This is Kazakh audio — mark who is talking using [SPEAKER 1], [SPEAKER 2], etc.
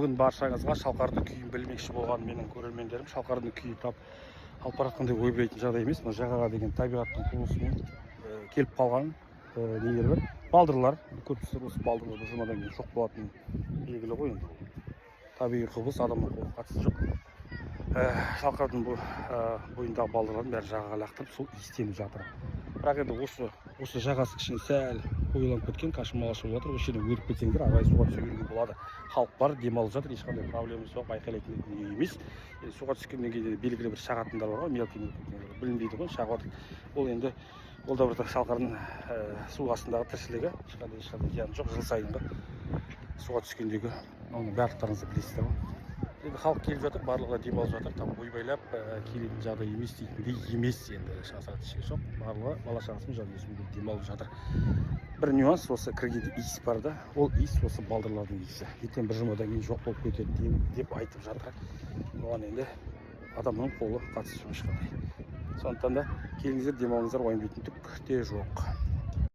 [SPEAKER 1] Бүгін баршаңызға шалқардың күйін білмекші болған менің көрермендерім шалқардың күйі алып баратқандай ой білетін жағдай емес. Мына жағаға деген табиғаттың құбылысымен келіп қалған нелер бар. Балдырлар, көріпсіздер осы балдырлар бір жұмадан кейін жоқ болатын белгілі ғой енді. Табиғи құбылыс адамның қолына қатысы жоқ. Шалқардың бойындағы балдырлардың бәрі жағаға лақтырып сол иістеніп жатыр. Бірақ енді осы жағасы кішкене сәл қоюланып кеткен, қашымалашы болып жатыр. Осы жерде өріп кетсеңдер, ағай суға түсе беруге болады. Халық бар, демалып жатыр, ешқандай проблемасы жоқ, айқайлайтын емес. Суға түскеннен кейін белгілі бір шағатындар бар ғой, мелкий білінбейді ғой, шағып жатыр. Ол енді ол да бір шалқардың су астындағы тіршілігі, ешқандай зияны жоқ. Жыл сайынғы суға түскендегі оның барлықтарыңыз білесіздер ғой. Енді халық келіп жатыр, барлығы демалып жатыр, там ойбайлап келетін жағдай емес дейтіндей емес енді шағасыға түшке жоқ. Барлығы бала шағасымен жанұясымен демалып жатыр. Бір нюанс, осы кіргенде иіс бар да, ол иіс осы балдырлардың иісі. Ертең бір жұмадан кейін жоқ болып кетеді деп айтып жатыр. Оған енді адамның қолы қатысы жоқ ешқандай. Сондықтан да келіңіздер, демалыңыздар, уайымдайтын түк те жоқ.